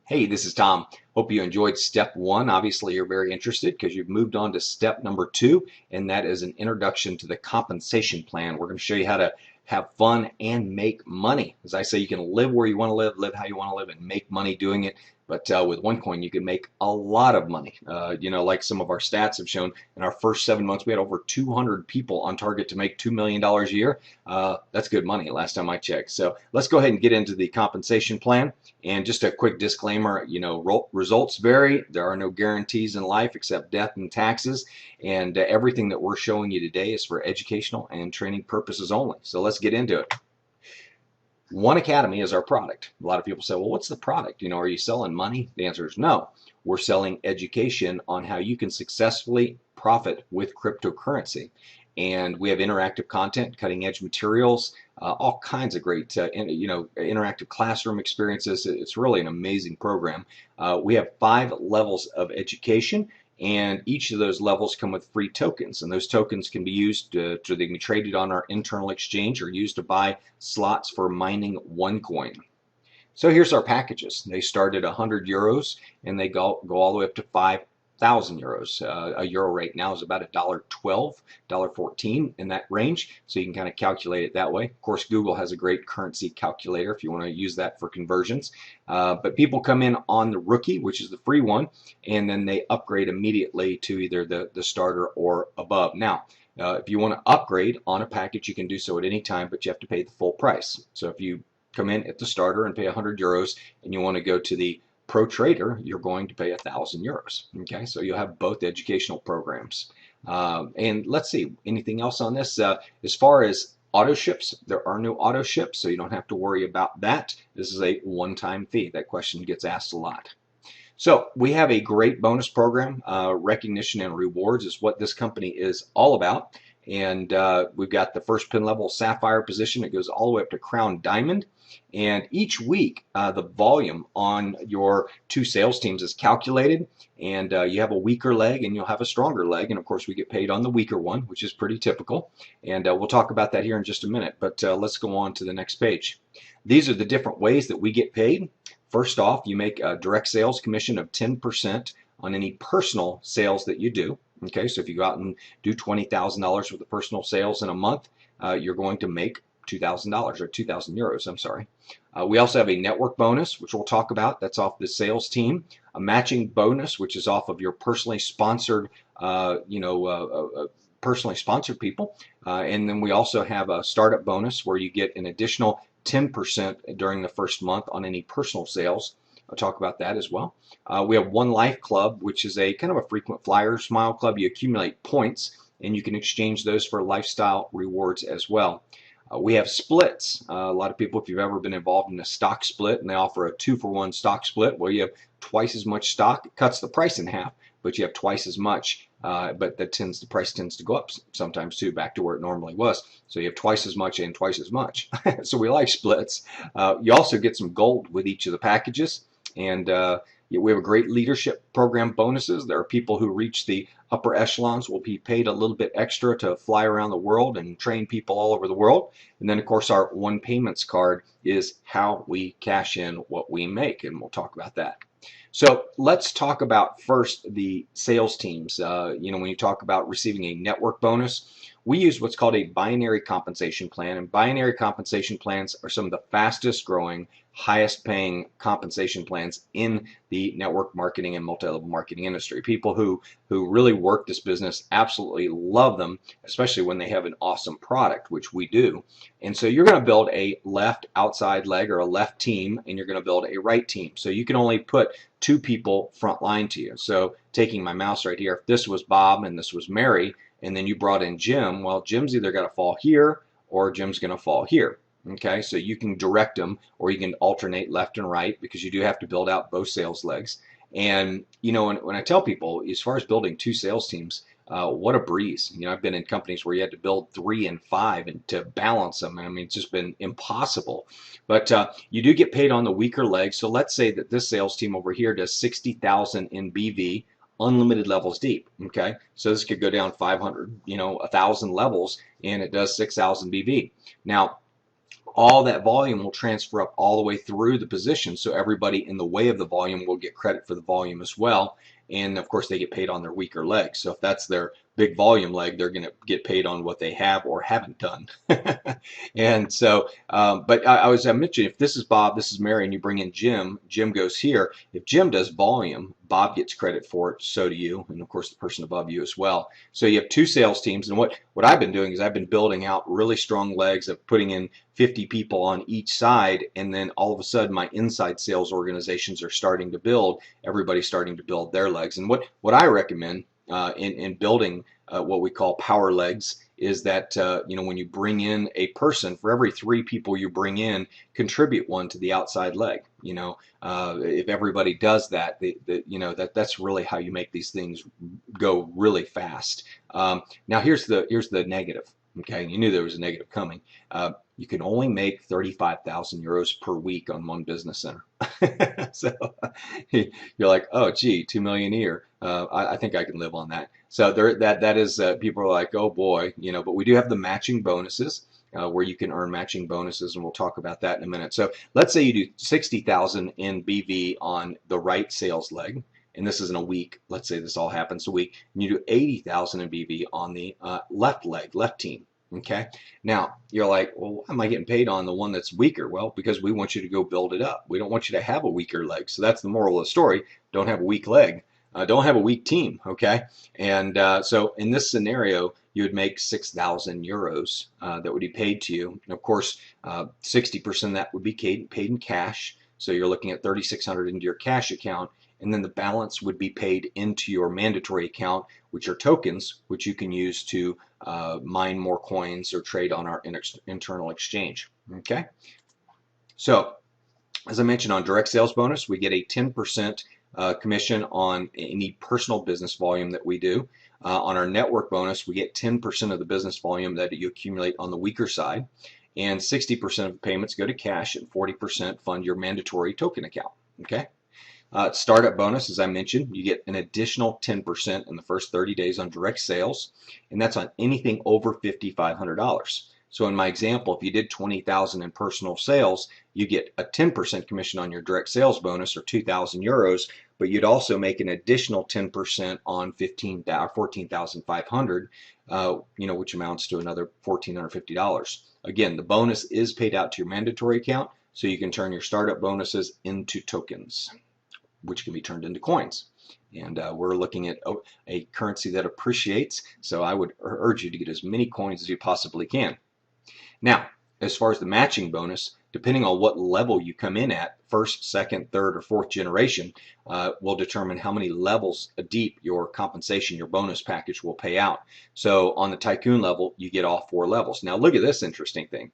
Hey, this is Tom. Hope you enjoyed step one. Obviously, you're very interested because you've moved on to step number two, and that is an introduction to the compensation plan. We're going to show you how to have fun and make money. As I say, you can live where you want to live how you want to live, and make money doing it. But with OneCoin, you can make a lot of money. Like some of our stats have shown, in our first 7 months, we had over 200 people on target to make $2 million a year. That's good money last time I checked. So let's go ahead and get into the compensation plan. And just a quick disclaimer, results vary. There are no guarantees in life except death and taxes. And everything that we're showing you today is for educational and training purposes only. So let's get into it. One Academy is our product. A lot of people say, well, what's the product? Are you selling money? The answer is no. We're selling education on how you can successfully profit with cryptocurrency. And we have interactive content, cutting edge materials, all kinds of great, interactive classroom experiences. It's really an amazing program. We have 5 levels of education, and each of those levels come with free tokens. And those tokens can be used they can be traded on our internal exchange or used to buy slots for mining OneCoin. So here's our packages. They start at 100 euros and they go all the way up to 5,000 euros. A euro right now is about $1.12, $1.14 in that range. So you can kind of calculate it that way. Of course, Google has a great currency calculator if you want to use that for conversions. But people come in on the rookie, which is the free one, and then they upgrade immediately to either the starter or above. Now, if you want to upgrade on a package, you can do so at any time, but you have to pay the full price. So if you come in at the starter and pay 100 euros and you want to go to the Pro Trader, you're going to pay 1,000 euros. Okay, so you'll have both educational programs. And let's see, anything else on this? As far as auto ships, there are no auto ships, so you don't have to worry about that. This is a one-time fee. That question gets asked a lot. So we have a great bonus program. Recognition and rewards is what this company is all about. And we've got the first pin level Sapphire position. It goes all the way up to Crown Diamond. And each week, the volume on your 2 sales teams is calculated. And you have a weaker leg and you'll have a stronger leg. And of course, we get paid on the weaker one, which is pretty typical. And we'll talk about that here in just a minute. But let's go on to the next page. These are the different ways that we get paid. First off, you make a direct sales commission of 10% on any personal sales that you do. Okay, so if you go out and do $20,000 worth of personal sales in a month, you're going to make $2,000 or 2,000 euros, I'm sorry. We also have a network bonus, which we'll talk about. That's off the sales team. A matching bonus, which is off of your personally sponsored, personally sponsored people. And then we also have a startup bonus where you get an additional 10% during the first month on any personal sales. I'll talk about that as well. We have One Life Club, which is a kind of a frequent flyer smile club. You accumulate points and you can exchange those for lifestyle rewards as well. We have splits. A lot of people, if you've ever been involved in a stock split and they offer a 2-for-1 stock split where you have twice as much stock, it cuts the price in half, but you have twice as much. But the price tends to go up sometimes too, back to where it normally was. So you have twice as much and twice as much. So we like splits. You also get some gold with each of the packages. And we have a great leadership program bonuses. There are people who reach the upper echelons will be paid a little bit extra to fly around the world and train people all over the world. And then, of course, our One Payments card is how we cash in what we make, and we'll talk about that. So let's talk about first the sales teams. When you talk about receiving a network bonus, we use what's called a binary compensation plan, and binary compensation plans are some of the fastest growing, highest paying compensation plans in the network marketing and multi-level marketing industry. People who really work this business absolutely love them, especially when they have an awesome product, which we do. And so you're going to build a left outside leg or a left team, and you're going to build a right team. So you can only put 2 people front line to you. So taking my mouse right here, if this was Bob and this was Mary, and then you brought in Jim, well, Jim's either going to fall here or Jim's going to fall here. Okay, so you can direct them or you can alternate left and right because you do have to build out both sales legs. And, when I tell people, as far as building 2 sales teams, what a breeze. I've been in companies where you had to build 3 and 5 and to balance them. I mean, it's just been impossible. But you do get paid on the weaker leg. So let's say that this sales team over here does 60,000 in BV, unlimited levels deep. Okay, so this could go down 500, 1,000 levels, and it does 6,000 BV. Now, all that volume will transfer up all the way through the position. So everybody in the way of the volume will get credit for the volume as well. And of course, they get paid on their weaker legs. So if that's their big volume leg, they're going to get paid on what they have or haven't done. And so, but I mentioned, if this is Bob, this is Mary, and you bring in Jim, Jim goes here. If Jim does volume, Bob gets credit for it, so do you, and of course the person above you as well. So you have two sales teams, and what I've been doing is I've been building out really strong legs of putting in 50 people on each side, and then all of a sudden my inside sales organizations are starting to build. Everybody's starting to build their legs, and what I recommend in building what we call power legs is that when you bring in a person, for every 3 people you bring in, contribute 1 to the outside leg. If everybody does that, that's really how you make these things go really fast. Now here's the negative. Okay, you knew there was a negative coming. You can only make 35,000 euros per week on one business center. So you're like, oh, gee, 2 million a year. I think I can live on that. So that is people are like, oh boy, but we do have the matching bonuses where you can earn matching bonuses, and we'll talk about that in a minute. So let's say you do 60,000 in BV on the right sales leg, and this is in a week. Let's say this all happens a week, and you do 80,000 in BV on the left leg, left team. Okay. Now you're like, well, why am I getting paid on the one that's weaker? Well, because we want you to go build it up. We don't want you to have a weaker leg. So that's the moral of the story. Don't have a weak leg. Don't have a weak team. Okay. And so in this scenario, you would make 6,000 euros that would be paid to you. And of course, 60% of that would be paid in cash. So you're looking at 3,600 into your cash account. And then the balance would be paid into your mandatory account, which are tokens, which you can use to mine more coins or trade on our internal exchange. Okay. So, as I mentioned, on direct sales bonus, we get a 10% commission on any personal business volume that we do. On our network bonus, we get 10% of the business volume that you accumulate on the weaker side, and 60% of the payments go to cash, and 40% fund your mandatory token account. Okay. Startup bonus, as I mentioned, you get an additional 10% in the first 30 days on direct sales, and that's on anything over $5,500. So in my example, if you did 20,000 in personal sales, you get a 10% commission on your direct sales bonus, or 2,000 euros, but you'd also make an additional 10% on 14,500, which amounts to another $1,450. Again, the bonus is paid out to your mandatory account, so you can turn your startup bonuses into tokens, which can be turned into coins. And we're looking at a currency that appreciates, so I would urge you to get as many coins as you possibly can. Now, as far as the matching bonus, depending on what level you come in at, first, second, third, or fourth generation, will determine how many levels deep your compensation, your bonus package will pay out. So on the tycoon level, you get all 4 levels. Now look at this interesting thing.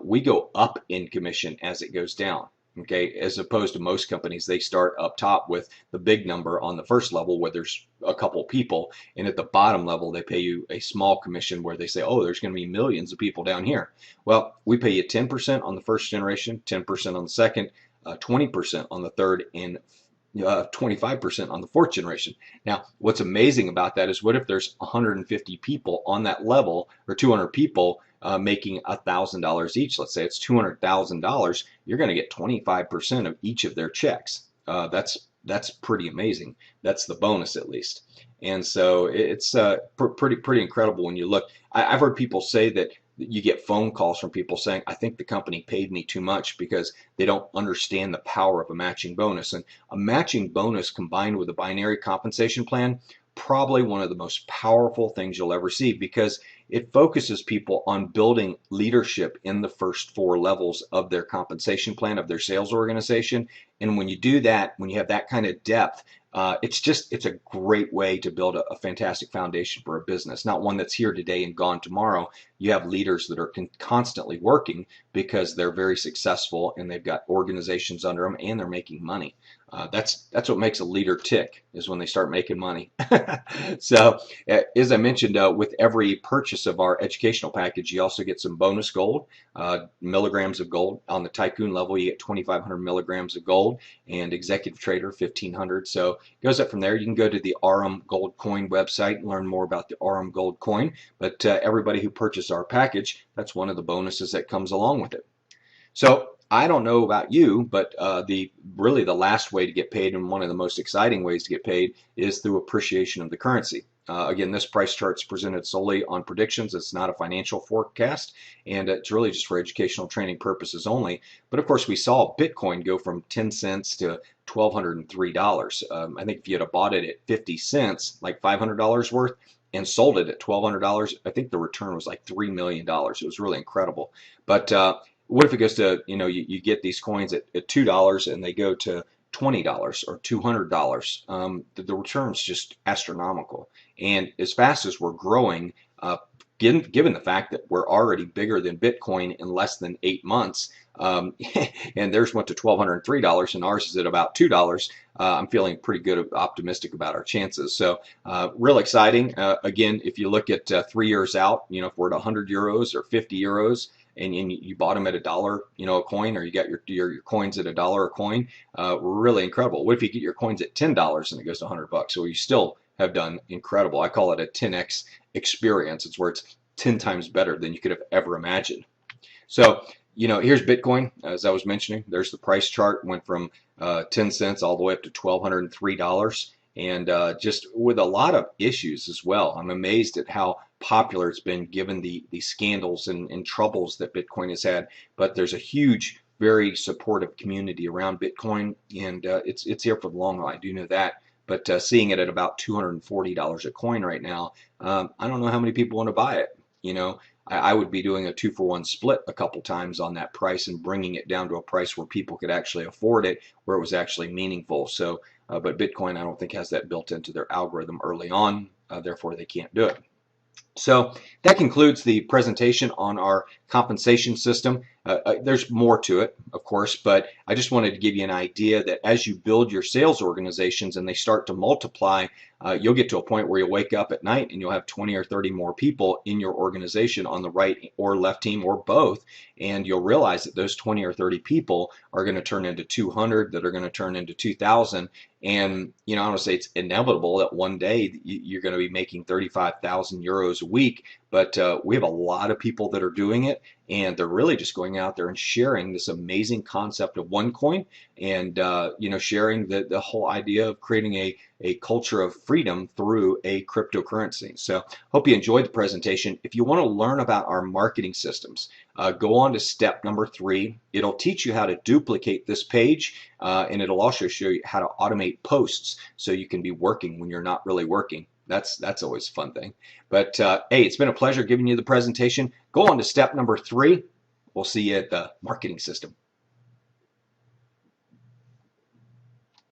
We go up in commission as it goes down. Okay, as opposed to most companies, they start up top with the big number on the first level where there's a couple people, and at the bottom level they pay you a small commission where they say, oh, there's going to be millions of people down here. Well, we pay you 10% on the first generation, 10% on the second, 20% on the third, and 25% on the fourth generation. Now, what's amazing about that is, what if there's 150 people on that level, or 200 people making $1,000 each? Let's say it's $200,000. You're going to get 25% of each of their checks. That's pretty amazing. That's the bonus, at least. And so it's pretty incredible when you look. I've heard people say that you get phone calls from people saying, I think the company paid me too much, because they don't understand the power of a matching bonus. And a matching bonus combined with a binary compensation plan, probably one of the most powerful things you'll ever see, because it focuses people on building leadership in the first 4 levels of their compensation plan, of their sales organization. And when you do that, when you have that kind of depth, it's a great way to build a fantastic foundation for a business, not one that's here today and gone tomorrow. You have leaders that are constantly working because they're very successful and they've got organizations under them and they're making money. That's what makes a leader tick, is when they start making money. So as I mentioned, with every purchase of our educational package, you also get some bonus gold, milligrams of gold. On the tycoon level, you get 2,500 milligrams of gold, and executive trader 1,500. So it goes up from there. You can go to the RM Gold Coin website and learn more about the RM Gold Coin. But everybody who purchases our package, that's one of the bonuses that comes along with it. So I don't know about you, but the really the last way to get paid, and one of the most exciting ways to get paid, is through appreciation of the currency. Again, this price chart is presented solely on predictions. It's not a financial forecast, and it's really just for educational training purposes only. But of course, we saw Bitcoin go from 10 cents to $1,203. I think if you had bought it at 50 cents, like $500 worth, and sold it at $1,200, I think the return was like $3 million. It was really incredible. But what if it goes to, you get these coins at $2 and they go to $20 or $200? The return's just astronomical. And as fast as we're growing, given the fact that we're already bigger than Bitcoin in less than 8 months, and theirs went to $1,203 and ours is at about $2, I'm feeling pretty good, optimistic about our chances. So real exciting. Again, if you look at 3 years out, if we're at 100 euros or 50 euros, and you bought them at $1, a coin, or you got your coins at $1 a coin, really incredible. What if you get your coins at $10 and it goes to $100? So you still have done incredible. I call it a 10x experience. It's where it's 10 times better than you could have ever imagined. So, here's Bitcoin. As I was mentioning, there's the price chart. Went from 10 cents all the way up to $1,203. And just with a lot of issues as well. I'm amazed at how popular it's been given the scandals and troubles that Bitcoin has had. But there's a huge, very supportive community around Bitcoin, and it's here for the long haul. I do know that. But seeing it at about $240 a coin right now, I don't know how many people want to buy it. I would be doing a 2-for-1 split a couple times on that price and bringing it down to a price where people could actually afford it, where it was actually meaningful. So, but Bitcoin, I don't think has that built into their algorithm early on, therefore they can't do it. So that concludes the presentation on our compensation system. There's more to it, of course, but I just wanted to give you an idea that as you build your sales organizations and they start to multiply, you'll get to a point where you'll wake up at night and you'll have 20 or 30 more people in your organization on the right or left team or both, and you'll realize that those 20 or 30 people are going to turn into 200, that are going to turn into 2,000. And, I want to say it's inevitable that one day you're going to be making 35,000 euros a week, but we have a lot of people that are doing it, and they're really just going out there and sharing this amazing concept of OneCoin, and sharing the whole idea of creating a culture of freedom through a cryptocurrency. So hope you enjoyed the presentation. If you want to learn about our marketing systems, go on to step number 3. It'll teach you how to duplicate this page, and it'll also show you how to automate posts so you can be working when you're not really working. That's always a fun thing. But hey, it's been a pleasure giving you the presentation. Go on to step number 3. We'll see you at the marketing system.